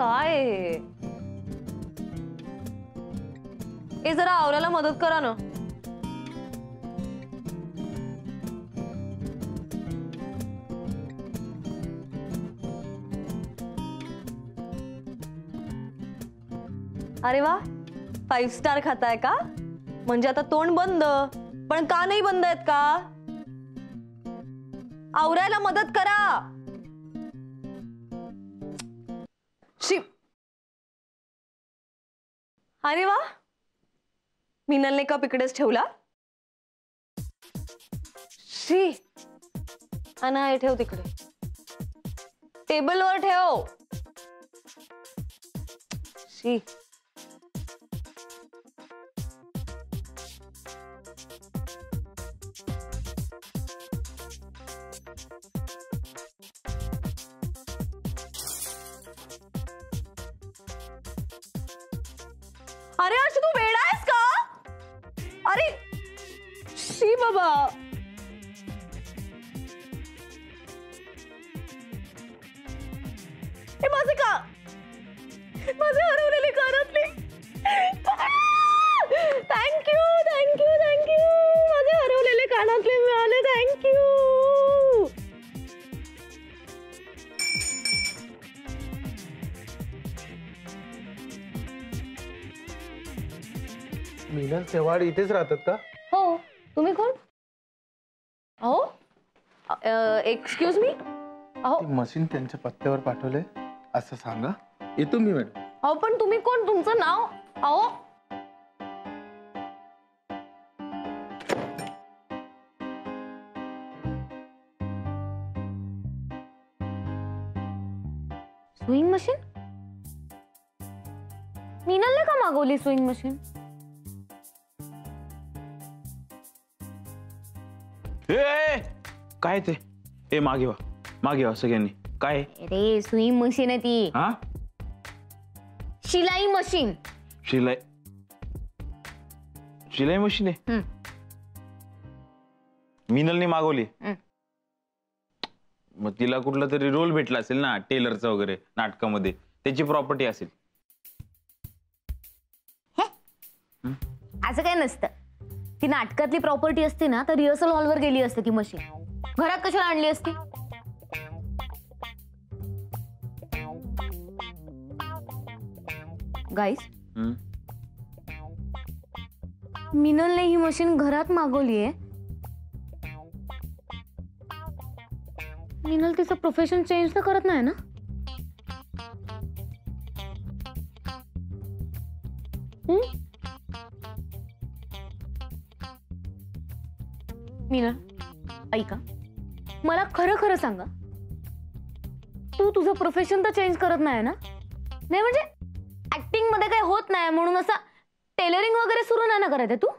काय आहे हे जरा आवरायला मदत करा ना. अरे वा 5 स्टार खाताय का? म्हणजे आता तोंड बंद, पण का नाही बंद आहेत का? आवरायला मदत करा. शिप. अरे वा मिनलने कप इकडेच ठेवला. शी अना हे ठेव तिकडे, टेबलवर ठेव. शी अरे अर्श तू वेडा आहेस का? अरे शी बाबा. हे माझे का माझे हरवलेले कानातले. Thank you thank you thank you. माझे हरवलेले कानातले मिळाले. थँक्यू. मिनल सेवाड इथेच राहतात का? हो. तुम्ही कोण? अहो एक्सक्यूज मी. अहो मशीन त्यांच्या पत्त्यावर पाठवले असं सांगा. येतो मी मॅडम. अहो पण तुम्ही कोण? तुमचं नाव? अहो स्विंग मशीन? मिनलने का मागवली स्विंग मशीन? काय ते? ए मागे वा सगळ्यांनी. काय? अरे स्विंग मशीन आहे ती. हा शिलाई मशीन. शिलाई मशीन आहे. मिनलने मागवली. मग तिला कुठला तरी रोल भेटला असेल ना टेलरचा वगैरे नाटकामध्ये, त्याची प्रॉपर्टी असेल. असं काय नसतं. ती नाटकातली प्रॉपर्टी असते ना तर रिहर्सल हॉलवर गेली असते ती मशीन. घरात कशाला आणली असती? गाईस मिनलने ही मशीन घरात मागवलीये. मिनल तिचं प्रोफेशन चेंज तर करत नाही ना? मिनल ऐका, मला खरं खरं सांगा, तू तुझं प्रोफेशन तर चेंज करत नाही ना? नाही म्हणजे ऍक्टिंग मध्ये काही होत नाही म्हणून असं टेलरिंग वगैरे सुरू नाही ना करत आहे तू?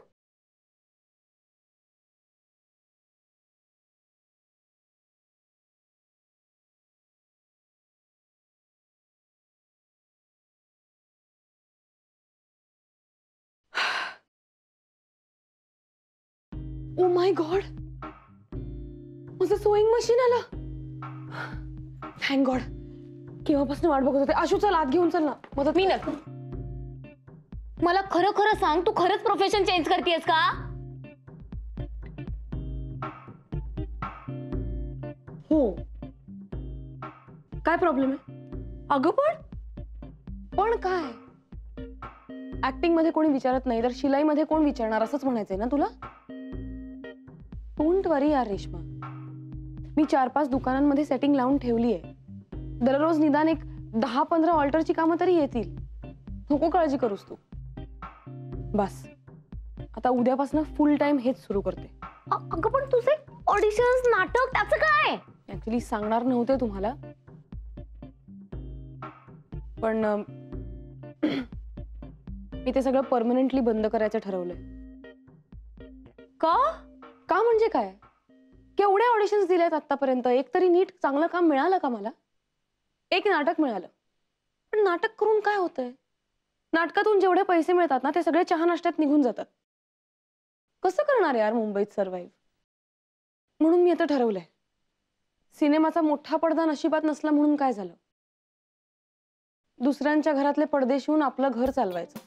ओ माय गॉड, माझं सोईंग मशीन आलं. Thank God. केव्हापासून वाट बघत होते. आशूचा लात घेऊन चल ना मदत. मी नको. मला खरं खरं सांग, तू खरंच प्रोफेशन चेंज करतेस का? हो. काय प्रॉब्लेम आहे? अगं पण काय? ऍक्टिंग मध्ये कोणी विचारत नाही तर शिलाई मध्ये कोण विचारणार असंच म्हणायचंय ना तुला? डोंट वरी यार रेश्मा, मी 4-5 दुकानांमध्ये सेटिंग लावून ठेवली आहे. दररोज निदान एक 10-15 ऑल्टरची कामं तरी येतील. नको काळजी करूस तू. बस आता उद्यापासून फुल टाइम हेच सुरू करते. अगं पण तुझे ऑडिशन्स, नाटक त्याचं काय? ऍक्च्युली सांगणार नव्हते तुम्हाला, पण मी ते सगळं परमनंटली बंद करायचं ठरवलंय. का म्हणजे काय? केवढे ऑडिशन्स दिलेत आतापर्यंत? एक तरी नीट चांगलं काम मिळालं का मला? एक नाटक मिळालं, पण नाटक करून काय होतंय? नाटकातून जेवढे पैसे मिळतात ना ते सगळे चहा नाश्त्यात निघून जातात. कसं करणार यार मुंबईत सर्व्हाइव्ह? म्हणून मी आता ठरवलंय, सिनेमाचा मोठा पडदा नशिबात नसला म्हणून काय झालं, दुसऱ्यांच्या घरातले पडदे शिवून आपलं घर चालवायचं.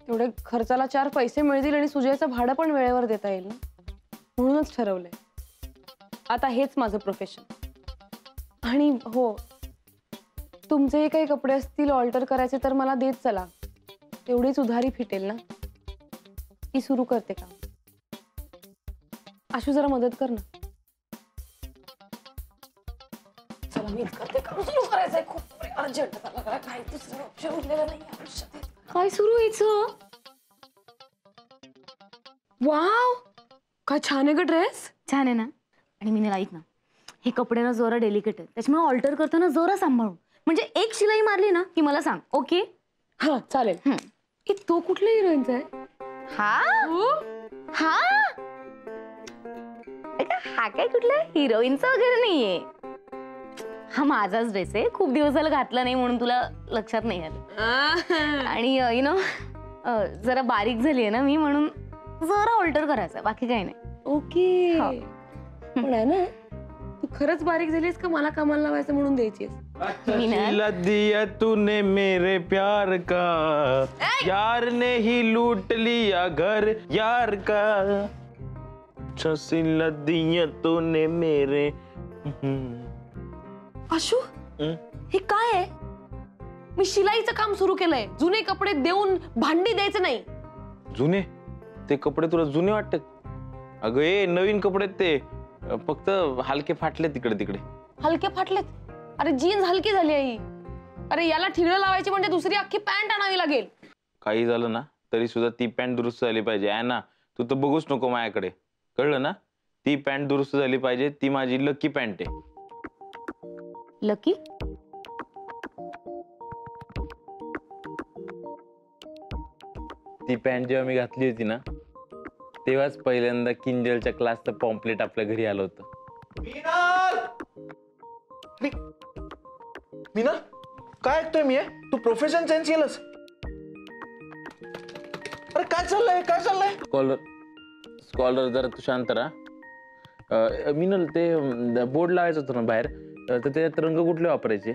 तेवढे खर्चाला 4 पैसे मिळतील आणि सुजयचं भाडं पण वेळेवर देता येईल ना. म्हणूनच ठरवलंय आता हेच माझं प्रोफेशन. आणि हो, तुमचेही काही कपडे असतील ऑल्टर करायचे तर मला देत चला. तेवढीच उधारी फिटेल ना. ती सुरू करते का? आशू जरा मदत कर ना. चला मीच करते. काम सुरू करायचंय. खूप अर्जंट. काही दुसरं ऑप्शन उरलेलं नाही आयुष्यात. काय सुरू व्हायचं? वाव, काय छान आहे ग ड्रेस. छान आहे ना. आणि मी ऐक ना, हे कपडे ना जरा डेलिकेट आहेत, त्याच्यामुळे ऑल्टर करताना जरा सांभाळून. म्हणजे एक शिलाई मारली ना की मला सांग. ओके? हा चालेल. तो कुठल्या हिरोईनचा आहे? हा हा हा काय कुठल्या हिरोईनचा वगैरे नाहीये. हा माझाच ड्रेस आहे. खूप दिवस झालं घातला नाही म्हणून तुला लक्षात नाही आलं. आणि यु नो जरा बारीक झाली आहे ना मी, म्हणून जरा ऑल्टर करायचं, बाकी काही नाही. ओके. पण आहे ना, तू खरंच बारीक झालीस का मला कामाला लावायचं म्हणून द्यायचीस? सिला दिया तूने मेरे प्यार का, यार ने ही लूट लिया घर यार का. सिला दिया तूने मेरे. आशू, हे काय आहे? मी शिलाईचं काम सुरू केलंय. जुने कपडे देऊन भांडी द्यायचं नाही. जुने? ते कपडे तुला जुने वाटतात? अगं ए, नवीन कपडे ते फक्त हलके फाटले तिकडे तिकडे. हलके फाटलेत? अरे जीन्स हलकी झाली आहे. अरे याला ठिगळं लावायची म्हणजे दुसरी अख्खी पॅन्ट आणावी लागेल. काही झालं ना तरी सुद्धा ती पॅन्ट दुरुस्त झाली पाहिजे. आहे ना, तू तर बघूच नको माझ्याकडे, कळलं ना? ती पॅन्ट दुरुस्त झाली पाहिजे. ती माझी लकी पॅन्ट आहे. लकी? ती पॅन्ट जेव्हा मी घातली होती ना, तेव्हाच पहिल्यांदा किंजलच्या क्लासचं पॉम्पलेट आपल्या घरी आलं होतं. मीनल, काय ऐकतोय मी? तू प्रोफेशन चेंज केलंस? अरे काय चाललंय, काय चाललंय? स्कॉलर जरा तू शांत राहा. मिनल, ते बोर्ड लावायचं होतं ना बाहेर, तर त्याच्यात रंग कुठले वापरायचे?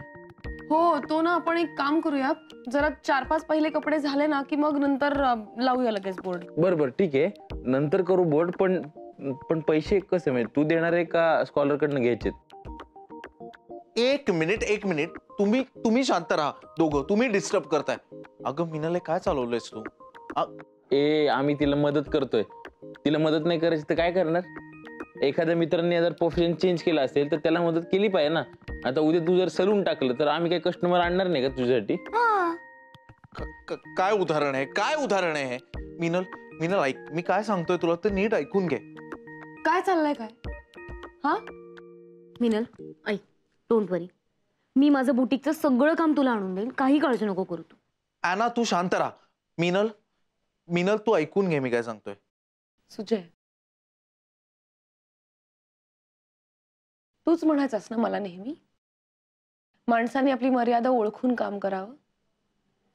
हो, तो ना आपण एक काम करूया. जरा 4-5 पहिले कपडे झाले ना की मग नंतर लावूया लगेच बोर्ड. बरोबर, ठीक आहे, नंतर करू बोर्ड. पण पैसे कसे मिळेल? तू देणार आहे का स्कॉलर कडनं घ्यायचे? एक मिनिट. तुम्ही शांत राहा दोघं. तुम्ही डिस्टर्ब करताय. अगं मीनल, काय चालवलंयस तू? आम्ही तिला मदत करतोय. तिला मदत नाही करायची तर काय करणार? एखाद्या मित्रांनी जर प्रोफेशन चेंज केलं असेल तर त्याला मदत केली पाहिजे ना. आता उद्या तू जर सलून टाकलं तर आम्ही काही कस्टमर आणणार नाही का तुझ्यासाठी? काय उदाहरण आहे? काय उदाहरण आहे? मीनल ऐक, मी काय सांगतोय तुला तर नीट ऐकून घे. काय चाललंय काय? हा मिनल ऐक, डोंट वरी, मी माझं बुटीकचं सगळं काम तुला आणून देईल. काही काळजी नको करू तू. ॲना, तू शांत राहा. मीनल तू ऐकून घे मी काय सांगतोय. सुजय, तूच म्हणायचास ना मला नेहमी, माणसाने आपली मर्यादा ओळखून काम करावं.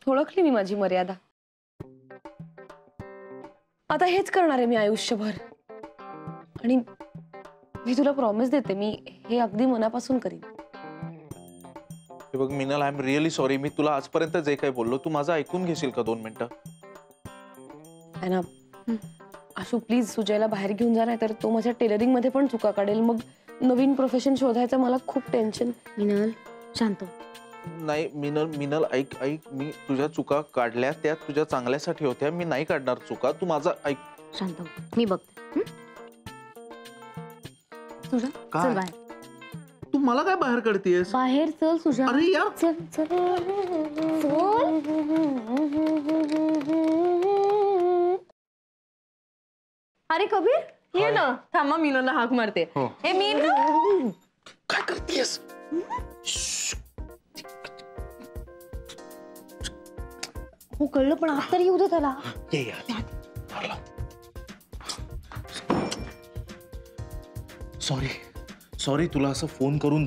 ओळखली मी माझी मर्यादा. आता हेच करणार आहे मी आयुष्यभर. आणि मी तुला प्रॉमिस देते, मी हे अगदी मनापासून करीन. हे बघ Meenal, I am really sorry. मी तुला आजपर्यंत जे काही बोललो तू माझं ऐकून घेशील का 2 मिनिटं? आशू प्लीज सुजयला बाहेर घेऊन जा, नाही तर तो माझ्या टेलरिंग मध्ये पण चुका काढेल. मग नवीन प्रोफेशन शोधायचं मला खूप टेन्शन. मिनल शांत. नाही मीनल ऐक, मी तुझ्या चुका काढल्या, त्या तुझ्या चांगल्यासाठी होत्या. मी नाही काढणार चुका. तू माझा ऐक. शांत, मी बघते. सुजा, चल बाहेर. तू मला काय बाहेर काढतेस? बाहेर चल सुजा. अरे यार, चल चल अरे कबीर, ये ना. थांबा, मीनूला हाक मारते. हे मीनू, काय करतेस? हो कळलं, पण आज तरी येऊ दे त्याला. सॉरी तुला असं फोन करून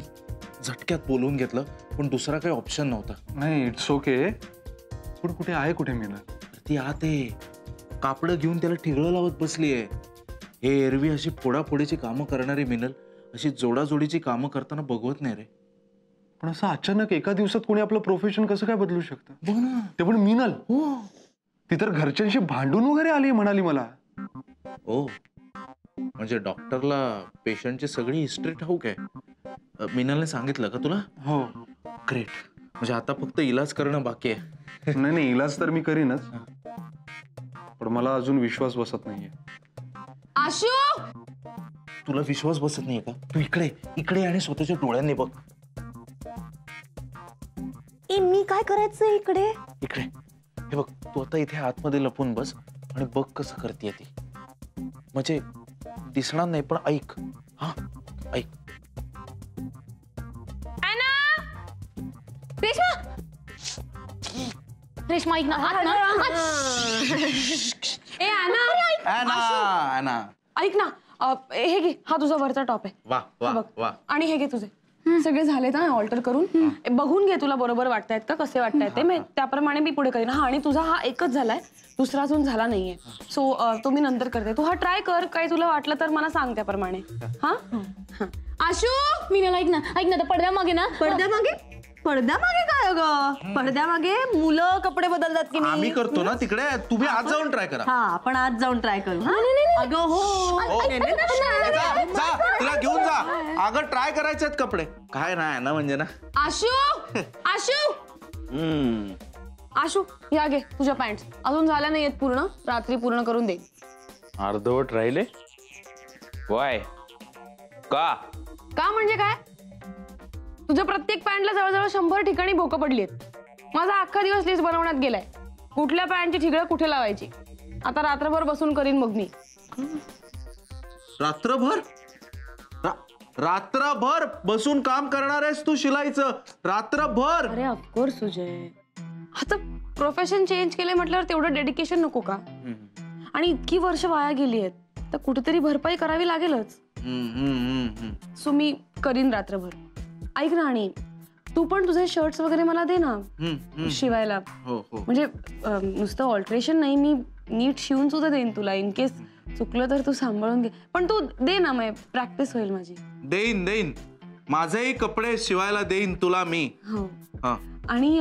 झटक्यात बोलवून घेतलं, पण दुसरा काही ऑप्शन नव्हता. नाही, इट्स ओके. कुठे आहे मीनल? ती आत आहे. कापडं घेऊन त्याला ठिगळं लावत बसलीये. हे एरवी अशी फोडाफोडीची कामं करणारी मीनल अशी जोडाजोडीची कामं करताना बघवत नाही रे. पण असं अचानक एका दिवसात कोणी आपलं प्रोफेशन कसं काय बदलू शकतं? बघ ना. ते पण मीनल. हो ती तर घरच्यांशी भांडून वगैरे आली म्हणाली मला. हो, म्हणजे डॉक्टरला पेशंटची सगळी हिस्ट्री ठाऊक आहे. मीनलने सांगितलं का तुला? हो. ग्रेट. म्हणजे आता फक्त इलाज करणं बाकी आहे. नाही नाही, इलाज तर मी करीनच, पण मला अजून विश्वास बसत नाहीये. आशू, तुला विश्वास बसत नाहीये का? तू इकडे इकडे आणि स्वतःच्या डोळ्यांनी बघ. मी काय करायचं इकडे? इकडे हे बघ, तू आता इथे आतमध्ये लपून बस आणि बघ कसं करते ती. म्हणजे दिसणार नाही पण ऐक. हा ऐक. रेश्मा, रेश्मा ऐक ना. ए आना, ऐक ना, हे घे, हा तुझा वरचा टॉप आहे. वा वा बघ. वा. आणि हे घे तुझे. सगळे झालेत ना ऑल्टर करून. बघून घे तुला बरोबर वाटतायत का, कसे वाटतायत ते. मी त्याप्रमाणे मी पुढे करीन. हा, आणि तुझा हा एकच झालाय, दुसरा अजून झाला नाहीये. सो तो मी नंतर करते. तू हा ट्राय कर, काही तुला वाटलं तर मला सांग त्याप्रमाणे. हा. आशू, मीनल ऐक ना, तर पडद्यामागे ना. पडद्यामागे काय ग? पडद्यामागे मुलं कपडे बदलतात की आम्ही नाही? करतो ना तिकडे, तुम्ही आज जाऊन ट्राय करा. हा, आपण आज जाऊन ट्राय करू. हा? अगं हो. हो. जा जा, तिला घेऊन जा. अगं ट्राय करायचे आहेत कपडे. काय नाही ना, म्हणजे ना. आशू, आशू, आशू, या घे तुझ्या पॅन्ट. अजून झाल्या नाहीयेत पूर्ण, रात्री पूर्ण करून दे. अर्धवट राहिले. वाय का? का म्हणजे काय? तुझ्या प्रत्येक पॅन्टला जवळजवळ 100 ठिकाणी भोकं पडलीत. माझा अख्खा दिवस लिस्ट बनवण्यात गेलाय, कुठल्या पॅन्टची ठिगळं कुठे लावायची. आता रात्रभर बसून करीन मग मी. रात्रभर रात्रभर बसून काम करणार आहेस तू शिलाईचं? रात्रभर? अरे ऑफकोर्स सुजय, आता प्रोफेशन चेंज केलंय म्हटल्यावर तेवढं डेडिकेशन नको का? आणि इतकी वर्ष वाया गेली आहेत, तर कुठेतरी भरपाई करावी लागेलच. सो मी करीन रात्रभर. ऐक ना, आणि तू पण तुझे शर्ट्स वगैरे मला दे ना शिवायला. हो हो. म्हणजे नुसतं ऑल्टरेशन नाही, मी नीट शिवून सुद्धा देईन तुला. इन केस चुकलं तर तू सांभाळून घे, पण तू दे ना, मग प्रॅक्टिस होईल माझी. देईन देईन, माझेही कपडे शिवायला देईन तुला मी. हो. हा. आणि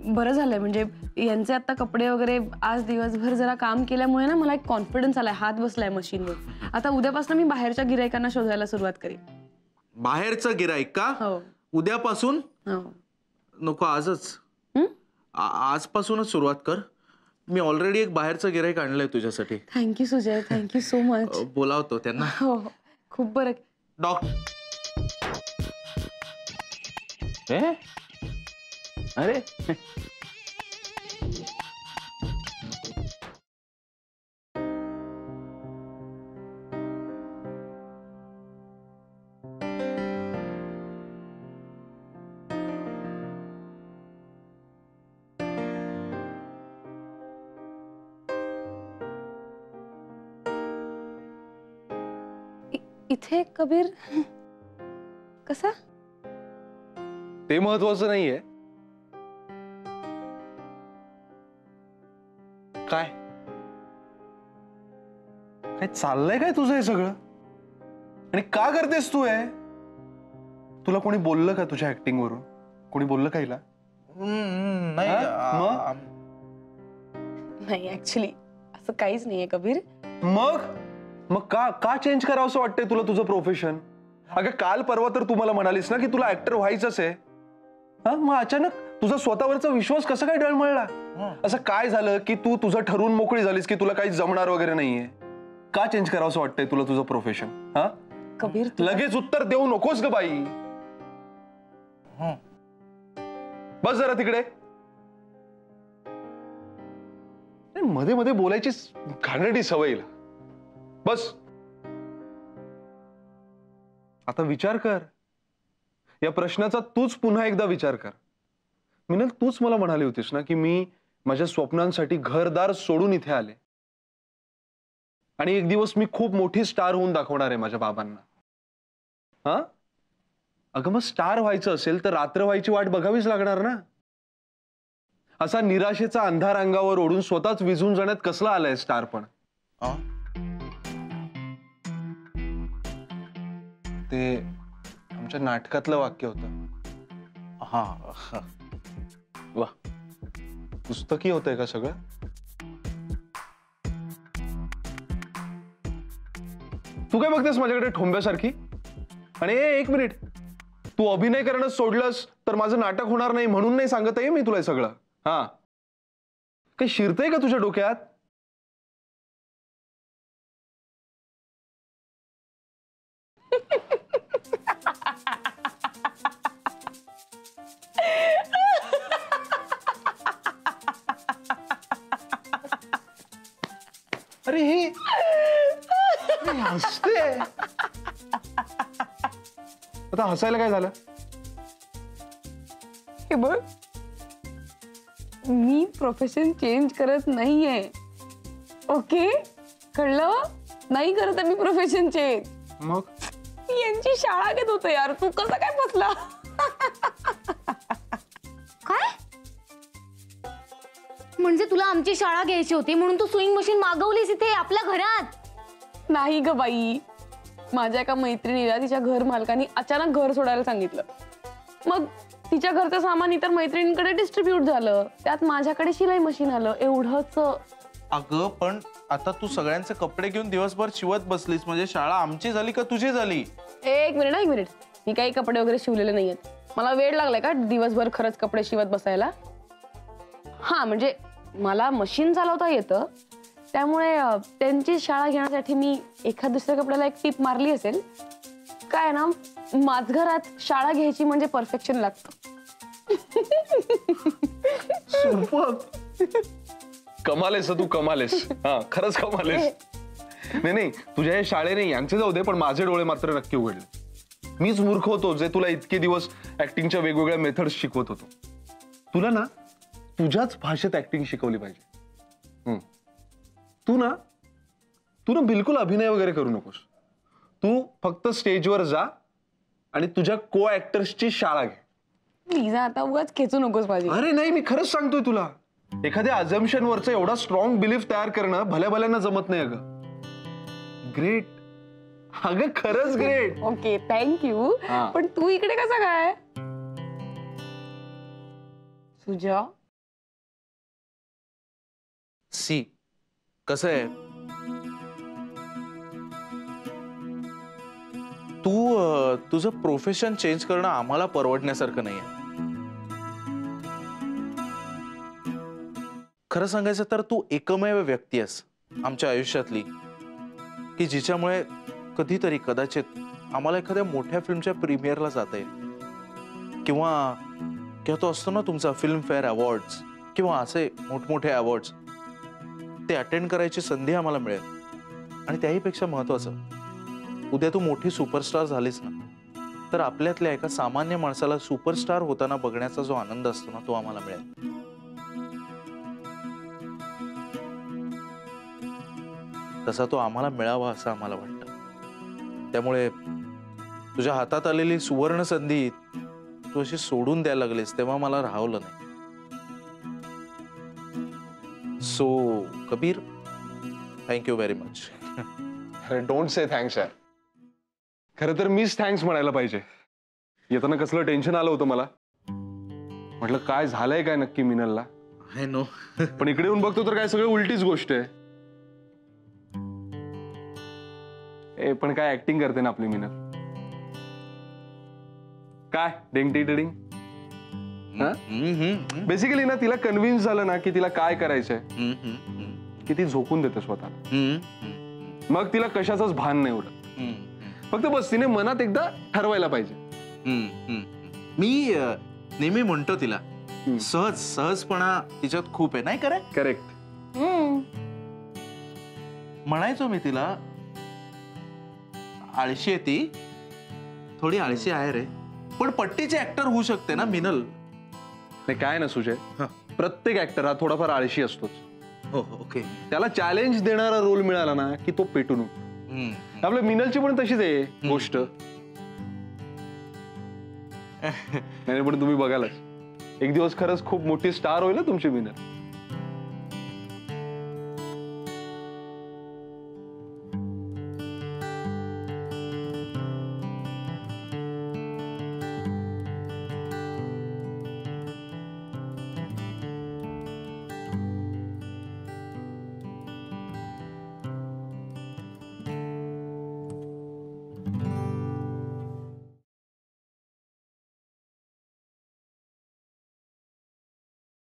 बरं झालंय, म्हणजे यांचे आता कपडे वगैरे आज दिवसभर जरा काम केल्यामुळे ना मला एक कॉन्फिडन्स आलाय, हात बसलाय मशीनवर. आता उद्यापासून मी बाहेरच्या गिरायकांना शोधायला सुरुवात करेन. बाहेरचं गिराईक का? हो उद्यापासून? हो. नको, आजच. आजपासूनच सुरुवात कर. मी ऑलरेडी एक बाहेरचं गिराईक आणलंय तुझ्यासाठी. Thank you Sujay, thank you so much. बोलावतो त्यांना. हो, खूप बरं. अरे इथे कबीर कसा? ते महत्वाचं नाहीये. काय काय चाललंय काय तुझं हे सगळं? आणि का करतेस तू हे? तुला कोणी बोललं का तुझ्या ऍक्टिंग वरून? कोणी बोललं का हिला? नाही, ऍक्च्युली असं काहीच नाहीये कबीर. मग मग का का चेंज करावं असं वाटतंय तुला तुझं प्रोफेशन? अगं काल परवा तर तू मला म्हणालीस ना की तुला ऍक्टर व्हायचंच आहे. हा, मग अचानक तुझा स्वतःवरचा विश्वास कसा काय डळमळला? असं काय झालं की तू तुझं ठरवून मोकळी झालीस की तुला काही जमणार वगैरे नाहीये? का चेंज करावं असं वाटतंय तुला तुझं प्रोफेशन? हा कबीर, लगेच उत्तर देऊ नकोस ग बाई. बस जरा तिकडे. मध्ये मध्ये बोलायची घाणेरडी सवय. बस. आता विचार कर, या प्रश्नाचा तूच पुन्हा एकदा विचार कर. मिनल, तूच मला म्हणाली होतीस ना की मी माझ्या स्वप्नांसाठी घरदार सोडून इथे आले आणि एक दिवस मी खूप मोठी स्टार होऊन दाखवणार आहे माझ्या बाबांना. हा, अगं मग स्टार व्हायचं असेल तर रात्र व्हायची वाट बघावीच लागणार ना. असा निराशेचा अंधार अंगावर ओढून स्वतःच विझून जाण्यात कसला आलाय स्टार? पण ते आमच्या नाटकातलं वाक्य होतं. हा वा, पुस्तकी होतंय का सगळं? तू काय बघतेस माझ्याकडे ठोंब्यासारखी? आणि एक मिनिट, तू अभिनय करणं सोडलंस तर माझं नाटक होणार नाही म्हणून नाही सांगत आहे मी तुला हे सगळं. हा, काही शिरतंय का तुझ्या डोक्यात? अरे हे हसते. आता हसायला काय झालं? हे बघ, मी प्रोफेशन चेंज करत नाहीये. ओके, कळलं? नाही करत आहे मी प्रोफेशन चेंज. मग मी यांची शाळा घेत होते यार. तू कसा काय फसला? काय म्हणजे तुला आमची शाळा घ्यायची होती म्हणून तू स्विंग मशीन मागवलीस इथे आपल्या घरात? नाही ग बाई, माझ्या एका मैत्रिणीला तिच्या घर मालकाने अचानक घर सोडायला सांगितलं. मग तिच्या घरचं सामान इतर मैत्रिणींकडे डिस्ट्रीब्यूट झालं. त्यात माझ्याकडे शिलाई मशीन आलं. एवढंच. अगं पण आता तू सगळ्यांचे कपडे घेऊन दिवसभर शिवत बसलीस म्हणजे शाळा आमची झाली का तुझी झाली? एक मिनिट, मी काही कपडे वगैरे शिवलेले नाहीयेत. मला वेळ लागलाय का दिवसभर खरंच कपडे शिवत बसायला? हा म्हणजे मला मशीन चालवता येतं, त्यामुळे त्यांची शाळा घेण्यासाठी मी एखाद दुसऱ्या कपड्याला एक टीप मारली असेल. काय ना, माझघरात शाळा घ्यायची म्हणजे परफेक्शन लागतं. कमालेस तू, कमालेस. हा, खरंच कमालेस. नाही, तुझ्या या शाळेने यांचे जाऊ दे, पण माझे डोळे मात्र नक्की उघडले. मीच मूर्ख होतो जे तुला इतके दिवस ऍक्टिंगच्या वेगवेगळ्या मेथड्स शिकवत होतो. तुला ना तुझ्याच भाषेत ऍक्टिंग शिकवली पाहिजे. तू ना बिलकुल अभिनय वगैरे करू नकोस. तू फक्त स्टेजवर जा आणि तुझ्या को ऍक्टर्सची शाळा घे. प्लीज आता उगाच खेचू नकोस माझी. अरे नाही, मी खरंच सांगतोय तुला. एखाद्या अजम्पशन वरचा एवढा स्ट्रॉंग बिलीफ तयार करणं भल्या भल्यांना जमत नाही. अगं ग्रेट, अगं खरंच ग्रेट. Okay, thank you. हा. पण तू इकडे कसा काय? सुजा, सी कसं आहे, तू तुझं प्रोफेशन चेंज करणं आम्हाला परवडण्यासारखं नाहीये. खरं सांगायचं तर तू एकमेव व्यक्ती आहेस आमच्या आयुष्यातली की जिच्यामुळे कधीतरी कदाचित आम्हाला एखाद्या मोठ्या फिल्मच्या प्रीमियरला जाता येईल, किंवा तो असतो ना तुमचा फिल्मफेअर अवॉर्ड्स किंवा असे मोठमोठे अवॉर्ड्स, ते अटेंड करायची संधी आम्हाला मिळेल. आणि त्याहीपेक्षा महत्वाचं, उद्या तू मोठी सुपरस्टार झालीस ना, तर आपल्यातल्या एका सामान्य माणसाला सुपरस्टार होताना बघण्याचा जो आनंद असतो ना, तो आम्हाला मिळेल. तसा तो आम्हाला मिळावा असं आम्हाला वाटतं. त्यामुळे तुझ्या हातात आलेली सुवर्ण संधी तू अशी सोडून द्यायला लागलीस तेव्हा मला राहवलं नाही. So Kabir, thank you very much. अरे डोंट से थँक्स यार. खरं तर मीच थँक्स म्हणायला पाहिजे. येताना कसलं टेन्शन आलं होतं मला. म्हटलं काय झालंय काय नक्की मिनलला. I know. पण इकडे येऊन बघतो तर काय सगळं उलटीच गोष्ट आहे. पण काय ऍक्टिंग करते ना आपली मिनल. काय डेंगटी डिडिंग. बेसिकली ना तिला कन्व्हिन्स झालं ना की तिला काय करायचंय, की ती झोकून देते स्वतःला. मग तिला कशाचंच भान नाही उरत. फक्त बस तिने मनात एकदा ठरवायला पाहिजे. मी नेहमी म्हणतो तिला, सहजपणा तिच्यात खूप आहे, नाही करे? करेक्ट. म्हणायचो मी तिला, आळशी आहे ती, थोडी आळशी आहे रे, पण पट्टीचे ऍक्टर होऊ शकते ना मिनल. नाही काय ना सुजय, प्रत्येक ऍक्टर हा थोडाफार आळशी असतोच. हो ओके. त्याला चॅलेंज देणारा रोल मिळाला ना की तो पेटून उठतो. आपल्या मिनलची पण तशीच आहे गोष्ट. नाही पण तुम्ही बघालच, एक दिवस खरंच खूप मोठी स्टार होईल ना तुमची मिनल.